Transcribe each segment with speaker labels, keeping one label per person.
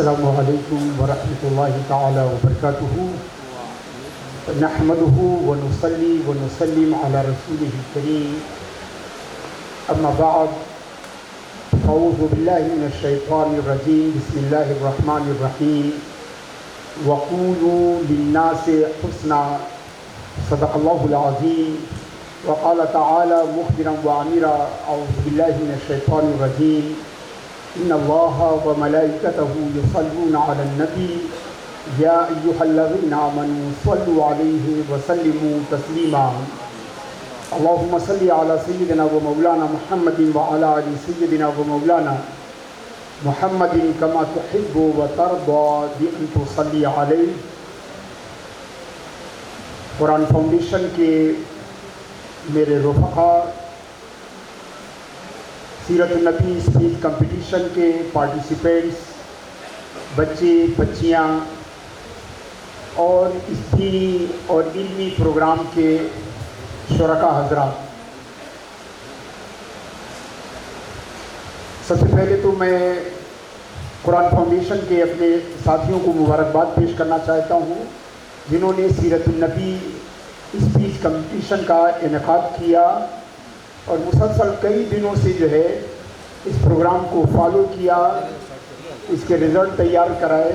Speaker 1: السلام علیکم ورحمۃ اللہ تعالی وبرکاتہ. نحمده ونصلي ونسلم على رسوله الكريم. اما بعد اعوذ باللہ من الشیطان الرجیم. بسم اللہ الرحمن الرحیم. وقولوا للناس حسنا. صدق اللہ العظیم. وقال تعالی مخبرا وعامرا. اعوذ باللہ من الشیطان الرجیم. ان اللہ وملائکتہ یصلون علی النبی یا ایہا الذین آمنوا صلوا علیہ وسلموا تسلیما. اللہم صلی علی سیدنا و مولانا محمد وعلی آل سیدنا و مولانا محمد کما تحب و ترضی بأن تصلی علیہ. قرآن فاؤنڈیشن کے میرے رفقا، سیرت النبی اسپیچ کمپٹیشن کے پارٹیسپینٹس، بچے بچیاں اور اس دینی اور علمی پروگرام کے شرکاء حضرات، سب سے پہلے تو میں قرآن فاؤنڈیشن کے اپنے ساتھیوں کو مبارکباد پیش کرنا چاہتا ہوں جنہوں نے سیرت النبی اسپیچ کمپٹیشن کا انعقاد کیا اور مسلسل کئی دنوں سے جو ہے اس پروگرام کو فالو کیا، اس کے رزلٹ تیار کرائے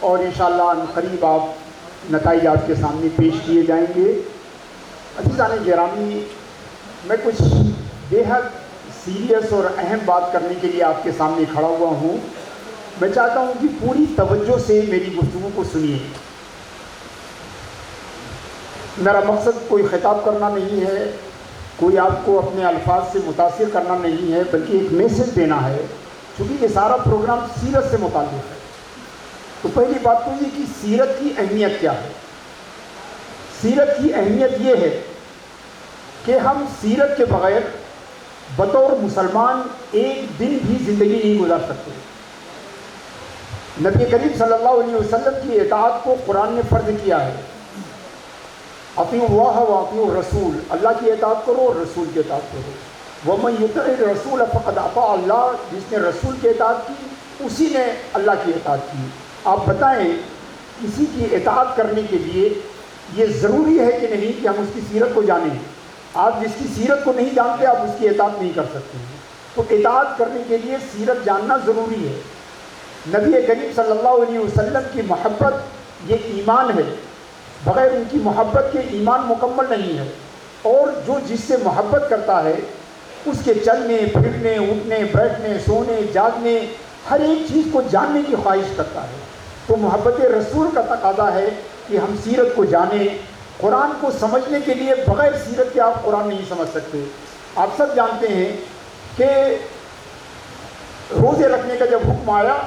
Speaker 1: اور انشاءاللہ عنقریب آپ نتائج آپ کے سامنے پیش کیے جائیں گے. عزیزان گرامی، میں کچھ بے حد سیریس اور اہم بات کرنے کے لیے آپ کے سامنے کھڑا ہوا ہوں. میں چاہتا ہوں کہ پوری توجہ سے میری گفتگو کو سنیے. میرا مقصد کوئی خطاب کرنا نہیں ہے، کوئی آپ کو اپنے الفاظ سے متاثر کرنا نہیں ہے، بلکہ ایک میسج دینا ہے. چونکہ یہ سارا پروگرام سیرت سے متعلق ہے تو پہلی بات تو یہ کہ سیرت کی اہمیت کیا ہے. سیرت کی اہمیت یہ ہے کہ ہم سیرت کے بغیر بطور مسلمان ایک دن بھی زندگی نہیں گزار سکتے. نبی کریم صلی اللہ علیہ وسلم کی اطاعت کو قرآن نے فرض کیا ہے. اطیعوا اللہ واطیعوا الرسول، اللہ کی اطاعت کرو اور رسول کی اطاعت کرو. ومن یطع الرسول فقد اطاع اللہ، جس نے رسول کی اطاعت کی اسی نے اللہ کی اطاعت کی. آپ بتائیں کسی کی اطاعت کرنے کے لیے یہ ضروری ہے کہ نہیں کہ ہم اس کی سیرت کو جانیں؟ آپ جس کی سیرت کو نہیں جانتے آپ اس کی اطاعت نہیں کر سکتے. تو اطاعت کرنے کے لیے سیرت جاننا ضروری ہے. نبی کریم صلی اللہ علیہ وسلم کی محبت یہ ایمان ہے، بغیر ان کی محبت کے ایمان مکمل نہیں ہے. اور جو جس سے محبت کرتا ہے اس کے چلنے پھرنے اٹھنے بیٹھنے سونے جاگنے ہر ایک چیز کو جاننے کی خواہش کرتا ہے. تو محبت رسول کا تقاضا ہے کہ ہم سیرت کو جانیں. قرآن کو سمجھنے کے لیے بغیر سیرت کے آپ قرآن نہیں سمجھ سکتے. آپ سب جانتے ہیں کہ روزے رکھنے کا جب حکم آیا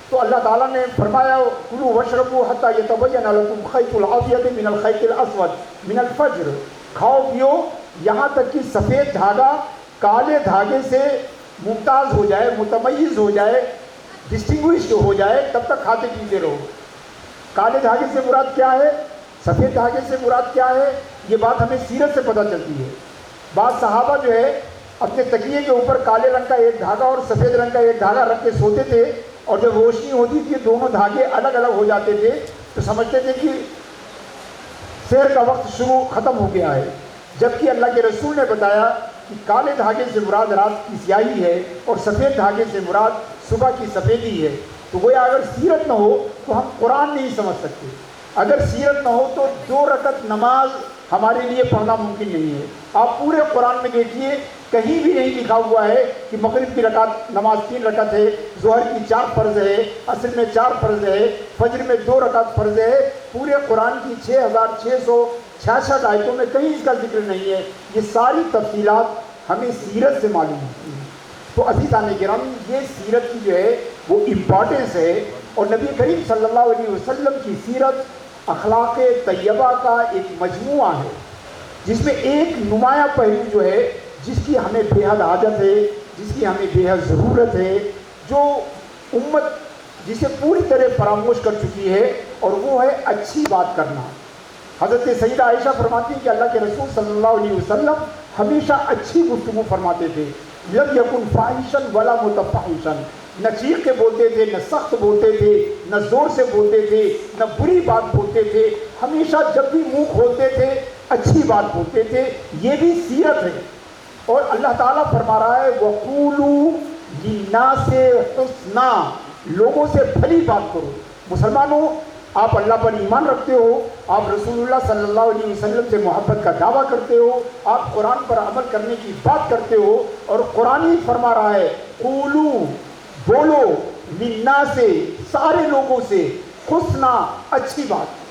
Speaker 1: تو اللہ تعالیٰ نے فرمایا کلوا واشربوا حتی یتبین لکم خیط الابیض من الخیط الاسود من الفجر، کھاؤ پیو یہاں تک کہ سفید دھاگا کالے دھاگے سے ممتاز ہو جائے، متمیز ہو جائے، ڈسٹنگوشڈ ہو جائے، تب تک کھاتے پیتے رہو. کالے دھاگے سے مراد کیا ہے، سفید دھاگے سے مراد کیا ہے، یہ بات ہمیں سیرت سے پتہ چلتی ہے. بعض صحابہ جو ہے اپنے تکیے کے اوپر کالے رنگ کا ایک دھاگا اور سفید رنگ کا ایک دھاگا رکھ کے سوتے تھے، اور جب روشنی ہوتی تھی دونوں دھاگے الگ الگ ہو جاتے تھے تو سمجھتے تھے کہ سحر کا وقت ختم ہو گیا ہے. جبکہ اللہ کے رسول نے بتایا کہ کالے دھاگے سے مراد رات کی سیاہی ہے اور سفید دھاگے سے مراد صبح کی سفیدی ہے. تو گویا اگر سیرت نہ ہو تو ہم قرآن نہیں سمجھ سکتے. اگر سیرت نہ ہو تو 2 رکعت نماز ہمارے لیے پڑھنا ممکن نہیں ہے. آپ پورے قرآن میں دیکھیے کہیں بھی نہیں لکھا ہوا ہے کہ مغرب کی نماز 3 رکعت ہے، ظہر کی 4 فرض ہے، عصر میں 4 فرض ہے، فجر میں 2 رکعت فرض ہے. پورے قرآن کی 6666 آیتوں میں کہیں اس کا ذکر نہیں ہے. یہ ساری تفصیلات ہمیں سیرت سے معلوم ہوتی ہیں. تو عزیزان گرامی، یہ سیرت کی جو ہے وہ امپورٹنس ہے. اور نبی کریم صلی اللہ علیہ وسلم کی سیرت اخلاق طیبہ کا ایک مجموعہ ہے جس میں ایک نمایاں پہلو جو ہے جس کی ہمیں بے حد حاجت ہے، جس کی ہمیں بے حد ضرورت ہے، جو امت جسے پوری طرح فراموش کر چکی ہے، اور وہ ہے اچھی بات کرنا. حضرت سیدہ عائشہ فرماتی ہیں کہ اللہ کے رسول صلی اللہ علیہ وسلم ہمیشہ اچھی گفتگو فرماتے تھے. لم یکن فاحشا ولا متفحشا، نہ چیخ کے بولتے تھے، نہ سخت بولتے تھے، نہ زور سے بولتے تھے، نہ بری بات بولتے تھے، ہمیشہ جب بھی منہ کھولتے تھے اچھی بات بولتے تھے. یہ بھی سیرت ہے. اور اللہ تعالیٰ فرما رہا ہے وَقُولُوا لِلنَّاسِ حُسْنًا، لوگوں سے بھلی بات کرو. مسلمانوں، آپ اللہ پر ایمان رکھتے ہو، آپ رسول اللہ صلی اللہ علیہ وسلم سے محبت کا دعویٰ کرتے ہو، آپ قرآن پر عمل کرنے کی بات کرتے ہو، اور قرآن ہی فرما رہا ہے قولو، بولو، للناس، سارے لوگوں سے، حسنا، اچھی بات.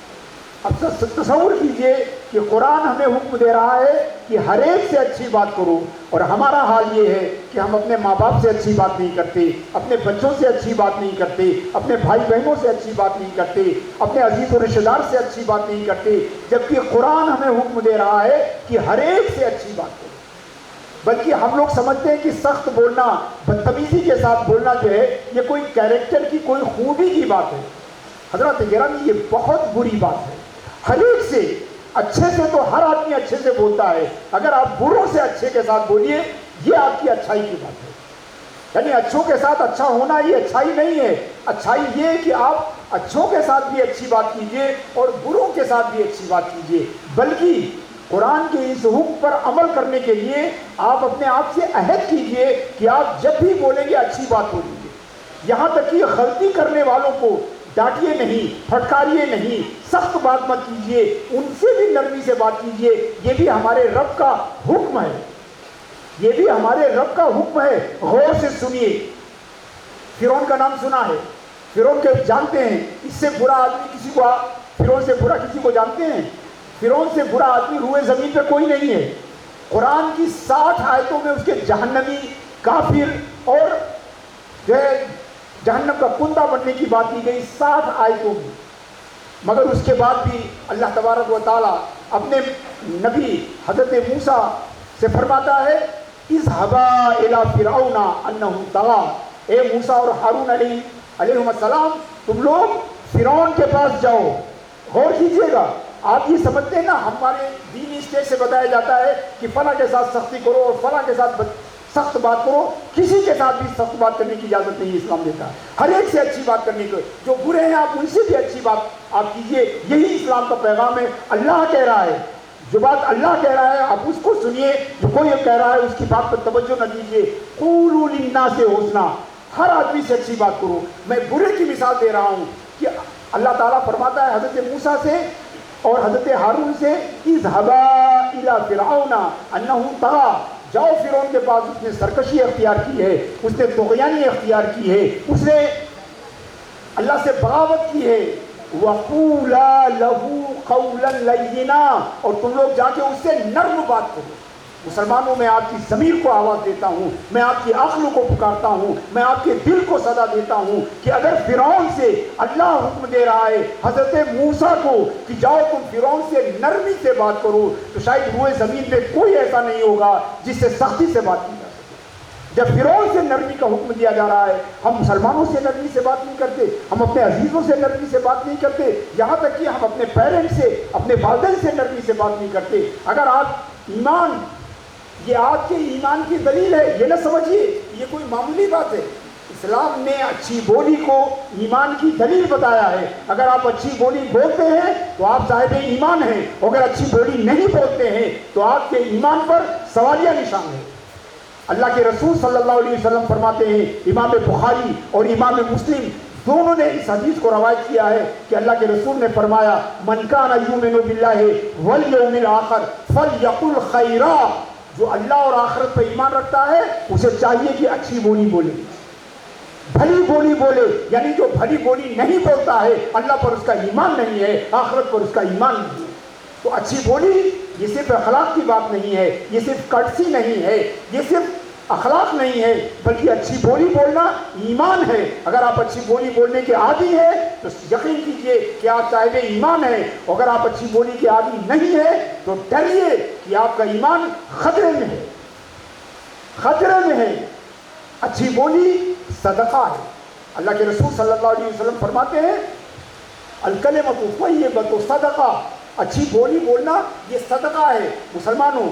Speaker 1: اب تصور کیجئے کہ قرآن ہمیں حکم دے رہا ہے کہ ہر ایک سے اچھی بات کرو، اور ہمارا حال یہ ہے کہ ہم اپنے ماں باپ سے اچھی بات نہیں کرتے، اپنے بچوں سے اچھی بات نہیں کرتے، اپنے بھائی بہنوں سے اچھی بات نہیں کرتے، اپنے عزیز و رشتہ دار سے اچھی بات نہیں کرتے، جبکہ قرآن ہمیں حکم دے رہا ہے کہ ہر ایک سے اچھی بات کرو. بلکہ ہم لوگ سمجھتے ہیں کہ سخت بولنا، بدتمیزی کے ساتھ بولنا جو ہے یہ کوئی کیریکٹر کی، کوئی خوبی کی بات ہے. حضرات گرامی، یہ بہت بری بات ہے. ہر ایک سے اچھے سے تو ہر آدمی اچھے سے بولتا ہے، اگر آپ بروں سے اچھے کے ساتھ بولیے یہ آپ کی اچھائی کی بات ہے. یعنی اچھوں کے ساتھ اچھا ہونا یہ اچھائی نہیں ہے. اچھائی یہ ہے کہ آپ اچھوں کے ساتھ بھی اچھی بات کیجئے اور بروں کے ساتھ بھی اچھی بات کیجئے. بلکہ قرآن کے اس حکم پر عمل کرنے کے لیے آپ اپنے آپ سے عہد کیجئے کہ آپ جب بھی بولیں گے اچھی بات بولیں گے. یہاں تک کہ غلطی کرنے والوں کو ڈانٹیے نہیں، پھٹکاریے نہیں، سخت بات مت کیجیے، ان سے بھی نرمی سے بات کیجیے. یہ بھی ہمارے رب کا حکم ہے، یہ بھی ہمارے رب کا حکم ہے. غور سے سنیے. فرعون کا نام سنا ہے؟ فرعون کے جانتے ہیں؟ اس سے برا آدمی کسی کو، فرعون سے برا کسی کو جانتے ہیں؟ فرعون سے برا آدمی روئے زمین پہ کوئی نہیں ہے. قرآن کی 60 آیتوں میں اس کے جہنمی، کافر اور جو ہے جہنم کا کندہ بننے کی بات کی گئی 60 آیتوں میں. مگر اس کے بعد بھی اللہ تبارک و تعالیٰ اپنے نبی حضرت موسیٰ سے فرماتا ہے اذهبا الى فرعون انه طغى، اے موسیٰ اور ہارون علیہ السلام، تم لوگ فرعون کے پاس جاؤ. غور کیجیے گا، آپ یہ سمجھتے ہیں نا ہمارے دینی اسٹیج سے بتایا جاتا ہے کہ فلاں کے ساتھ سختی کرو اور فلاں کے ساتھ سخت بات کرو. کسی کے ساتھ بھی سخت بات کرنے کی اجازت نہیں اسلام دیتا. ہر ایک سے اچھی بات کرنے کو، جو برے ہیں آپ ان سے بھی اچھی بات آپ کیجئے. یہی اسلام کا پیغام ہے. اللہ کہہ رہا ہے، جو بات اللہ کہہ رہا ہے آپ اس کو سنیے، جو کوئی کہہ رہا ہے اس کی بات پر توجہ نہ دیجیے. قولوا للناس حسنا، ہر آدمی سے اچھی بات کرو. میں برے کی مثال دے رہا ہوں کہ اللہ تعالیٰ فرماتا ہے حضرت موسیٰ سے اور حضرت ہارون سے اذهبا الى فرعون انه طغى، جاؤ فرعون کے پاس، اس نے سرکشی اختیار کی ہے، اس نے طغیانی اختیار کی ہے، اس نے اللہ سے بغاوت کی ہے. وَقُولَا لَهُ قَوْلًا لَيِّنًا، اور تم لوگ جا کے اس سے نرم بات کرو. مسلمانوں، میں آپ کی ضمیر کو آواز دیتا ہوں، میں آپ کی عقل کو پکارتا ہوں، میں آپ کے دل کو صدا دیتا ہوں کہ اگر فرعون سے اللہ حکم دے رہا ہے حضرت موسیٰ کو کہ جاؤ تم فرعون سے نرمی سے بات کرو، تو شاید روئے زمین پہ کوئی ایسا نہیں ہوگا جس سے سختی سے بات کی جا سکے. جب فرعون سے نرمی کا حکم دیا جا رہا ہے، ہم مسلمانوں سے نرمی سے بات نہیں کرتے، ہم اپنے عزیزوں سے نرمی سے بات نہیں کرتے، یہاں تک کہ ہم اپنے پیرنٹس سے، اپنے والدین سے نرمی سے بات نہیں کرتے. اگر آپ ایمان، یہ آپ کے ایمان کی دلیل ہے، یہ نہ سمجھیے یہ کوئی معمولی بات ہے. اسلام نے اچھی بولی کو ایمان کی دلیل بتایا ہے. اگر آپ اچھی بولی بولتے ہیں تو آپ صاحب ایمان ہیں، اگر اچھی بولی نہیں بولتے ہیں تو آپ کے ایمان پر سوالیہ نشان ہے. اللہ کے رسول صلی اللہ علیہ وسلم فرماتے ہیں، امام بخاری اور امام مسلم دونوں نے اس حدیث کو روایت کیا ہے کہ اللہ کے رسول نے فرمایا من کان یؤمن باللہ والیوم الاخر فلیقل خیرا، جو اللہ اور آخرت پہ ایمان رکھتا ہے اسے چاہیے کہ اچھی بولی بولے، بھلی بولی بولے. یعنی جو بھلی بولی نہیں بولتا ہے اللہ پر اس کا ایمان نہیں ہے، آخرت پر اس کا ایمان نہیں ہے. تو اچھی بولی یہ صرف اخلاق کی بات نہیں ہے، یہ صرف کٹسی نہیں ہے، یہ صرف اخلاق نہیں ہے، بلکہ اچھی بولی بولنا ایمان ہے. اگر آپ اچھی بولی بولنے کے عادی ہیں تو یقین کیجئے کہ آپ صاحب ایمان ہیں. اگر آپ اچھی بولی کے عادی نہیں ہیں تو ڈریے کہ آپ کا ایمان خطرے میں ہے، خطرے میں ہے. اچھی بولی صدقہ ہے. اللہ کے رسول صلی اللہ علیہ وسلم فرماتے ہیں الکلمۃ طیبۃ صدقہ، اچھی بولی بولنا یہ صدقہ ہے. مسلمانوں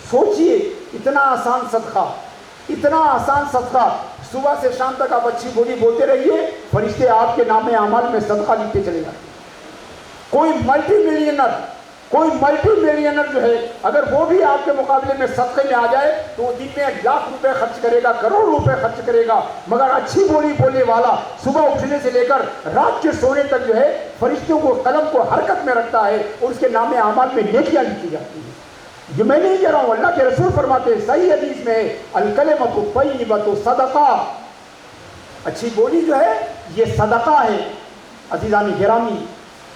Speaker 1: سوچئے، اتنا آسان صدقہ، اتنا آسان صدقہ. صبح سے شام تک آپ اچھی بولی بولتے رہیے، فرشتے آپ کے نام اعمال میں صدقہ لکھتے چلے جائیں۔ کوئی ملٹی ملینر جو ہے اگر وہ بھی آپ کے مقابلے میں صدقے میں آ جائے تو وہ دن میں 1,00,000 روپے خرچ کرے گا، کروڑ روپے خرچ کرے گا، مگر اچھی بولی بولنے والا صبح اٹھنے سے لے کر رات کے سونے تک جو ہے فرشتوں کو قلم کو حرکت میں رکھتا ہے اور اس کے نام اعمال میں نیکیاں لکھی جاتی ہیں۔ یہ میں نہیں کہہ رہا ہوں، اللہ کے رسول فرماتے ہیں، صحیح حدیث میں ہے، الکلمۃ الطیبۃ صدقہ، اچھی بولی جو ہے یہ صدقہ ہے۔ عزیزان گرامی،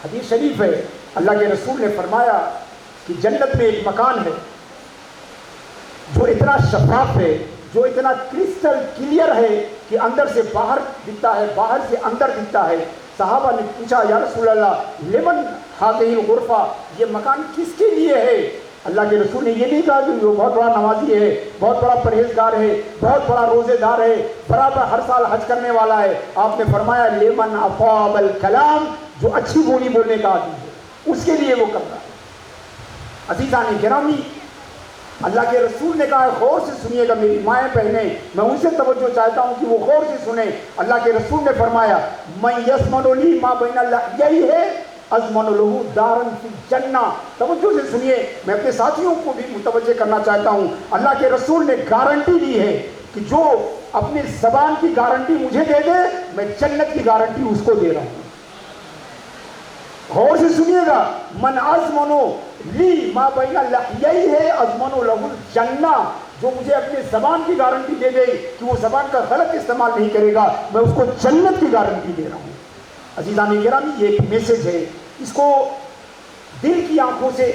Speaker 1: حدیث شریف ہے، اللہ کے رسول نے فرمایا کہ جنت میں ایک مکان ہے جو اتنا شفاف ہے، جو اتنا کرسٹل کلیئر ہے کہ اندر سے باہر دکھتا ہے، باہر سے اندر دکھتا ہے۔ صحابہ نے پوچھا، یا رسول اللہ لمن ہذہ الغرفہ، یہ مکان کس کے لیے ہے؟ اللہ کے رسول نے یہ نہیں کہا کہ وہ بہت بڑا نمازی ہے، بہت بڑا پرہیزگار ہے، بہت بڑا روزے دار ہے، برابر ہر سال حج کرنے والا ہے۔ آپ نے فرمایا لمن اطاب الکلام، جو اچھی بولی بولنے کا عادی ہے، اس کے لیے وہ کرتا ہے۔ عزیزان گرامی، اللہ کے رسول نے کہا، غور سے سنیے گا میری مائیں بہنیں، میں ان سے توجہ چاہتا ہوں کہ وہ غور سے سنیں۔ اللہ کے رسول نے فرمایا من یضمن لی ما بین لحییہ اضمن لہ دارا فی الجنہ۔ توجہ سے سنیے، میں اپنے ساتھیوں کو بھی متوجہ کرنا چاہتا ہوں، اللہ کے رسول نے گارنٹی دی ہے کہ جو اپنی زبان کی گارنٹی مجھے دے دے، میں جنت کی گارنٹی اس کو دے رہا ہوں۔ غور سے سنیے گا، من اضمن لی ما بین لحییہ اضمن لہ الجنہ، جو مجھے اپنی زبان کی گارنٹی دے دے کہ وہ زبان کا غلط استعمال نہیں کرے گا، میں اس کو جنت کی گارنٹی دے رہا ہوں۔ عزیزان گرامی، یہ ایک میسج ہے، اس کو دل کی آنکھوں سے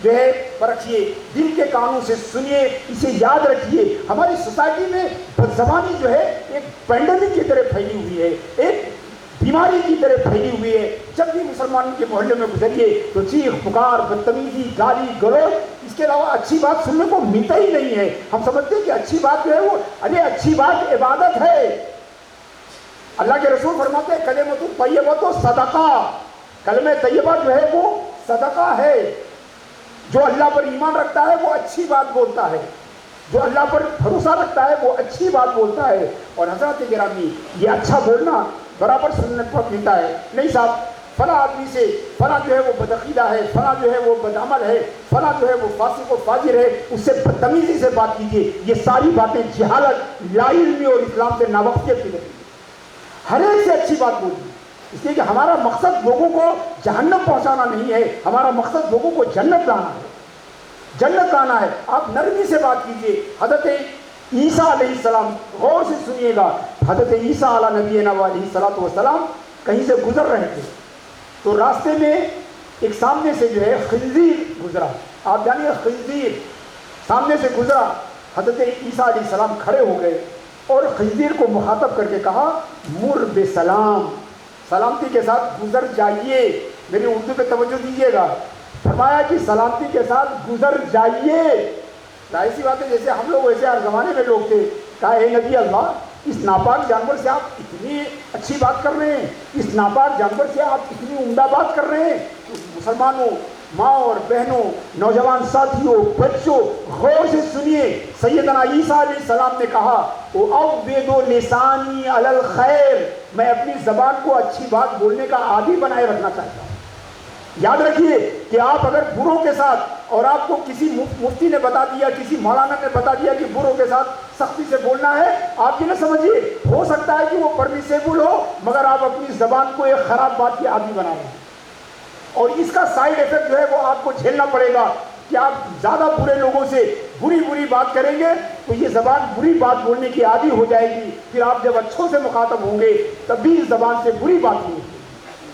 Speaker 1: جو ہے پرکھیے، دل کے کانوں سے سنیے، اسے یاد رکھیے۔ ہماری سوسائٹی میں بدزبانی جو ہے ایک پینڈیمک کی طرح پھیلی ہوئی ہے، ایک بیماری کی طرح پھیلی ہوئی ہے۔ جب بھی مسلمانوں کے محلے میں گزریے تو چیخ پکار، بدتمیزی، گالی گلوچ، اس کے علاوہ اچھی بات سننے کو ملتا ہی نہیں ہے۔ ہم سمجھتے ہیں کہ اچھی بات جو ہے وہ، ارے اچھی بات عبادت ہے۔ اللہ کے رسول فرماتے ہیں کلمۃ الطیبۃ صدقہ، کلمہ طیبہ جو ہے وہ صدقہ ہے۔ جو اللہ پر ایمان رکھتا ہے وہ اچھی بات بولتا ہے، جو اللہ پر بھروسہ رکھتا ہے وہ اچھی بات بولتا ہے۔ اور حضرات گرامی، یہ اچھا بولنا برابر سنت پر ملتا ہے۔ نہیں صاحب، فلاں آدمی سے فلاں جو ہے وہ بدعقیدہ ہے، فلاں جو ہے وہ بدعمل ہے، فلاں جو ہے وہ فاسق و فاجر ہے، اس سے بدتمیزی سے بات کیجیے، یہ ساری باتیں جہالت، لا علمی اور اسلام سے ناواقفیت کی نتیجہ۔ ہر ایک سے اچھی بات بولیے، اس لیے کہ ہمارا مقصد لوگوں کو جہنم پہنچانا نہیں ہے، ہمارا مقصد لوگوں کو جنت لانا ہے، جنت لانا ہے۔ آپ نرمی سے بات کیجیے۔ حضرت عیسیٰ علیہ السلام، غور سے سنیے گا، حضرت عیسیٰ علیہ نبینا علیہ الصلوۃ والسلام کہیں سے گزر رہے تھے تو راستے میں ایک سامنے سے جو ہے خنزیر گزرا۔ آپ جانیے خنزیر سامنے سے گزرا، حضرت عیسیٰ علیہ السلام کھڑے ہو گئے اور خنزیر کو مخاطب کر کے کہا مر بسلام، سلامتی کے ساتھ گزر جائیے۔ میری اردو پہ توجہ دیجیے گا، فرمایا کہ سلامتی کے ساتھ گزر جائیے۔ ظاہر سی بات ہے، جیسے ہم لوگ ویسے ہر زمانے میں لوگ تھے، کہا اے نبی اللہ، اس ناپاک جانور سے آپ اتنی اچھی بات کر رہے ہیں، اس ناپاک جانور سے آپ اتنی عمدہ بات کر رہے ہیں۔ مسلمانوں، ماں اور بہنوں، نوجوان ساتھیوں، بچوں، غور سے سنیے، سیدنا عیسیٰ علیہ السلام نے کہا اعوّد لسانی علی الخیر، میں اپنی زبان کو اچھی بات بولنے کا عادی بنائے رکھنا چاہتا ہوں۔ یاد رکھیے کہ آپ اگر بروں کے ساتھ، اور آپ کو کسی مفتی نے بتا دیا، کسی مولانا نے بتا دیا کہ بروں کے ساتھ سختی سے بولنا ہے، آپ یہ نہ سمجھیے، ہو سکتا ہے کہ وہ پرمیسیبل ہو، مگر آپ اپنی زبان کو ایک خراب بات کی عادی بنا رہے ہیں، اور اس کا سائیڈ ایفیکٹ جو ہے وہ آپ کو جھیلنا پڑے گا کہ آپ زیادہ برے لوگوں سے بری بات کریں گے تو یہ زبان بری بات بولنے کی عادی ہو جائے گی، پھر آپ جب اچھوں سے مخاطب ہوں گے تب بھی اس زبان سے بری بات نہیں ہوگی۔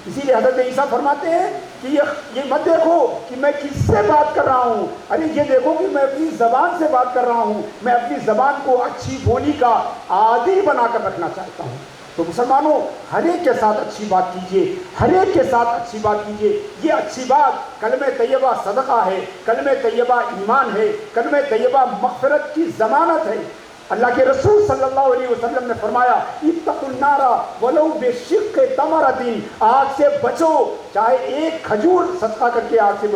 Speaker 1: اسی لیے حضرت عیسیٰ فرماتے ہیں کہ یہ مت دیکھو کہ میں کس سے بات کر رہا ہوں، ارے یہ دیکھو کہ میں اپنی زبان سے بات کر رہا ہوں، میں اپنی زبان کو اچھی بولی کا عادی بنا کر رکھنا چاہتا ہوں۔ تو مسلمانوں، ہر ایک کے ساتھ اچھی بات کیجیے، ہر ایک کے ساتھ اچھی بات کیجیے۔ یہ اچھی بات کلمہ طیبہ صدقہ ہے، کلمہ طیبہ ایمان ہے، کلمہ طیبہ مغفرت کی ضمانت ہے۔ اللہ کے رسول صلی اللہ علیہ وسلم نے فرمایا اتقوا النار ولو بشق تمرۃ، آگ سے بچو، چاہے ایک کھجور صدقہ کر کے آگ سے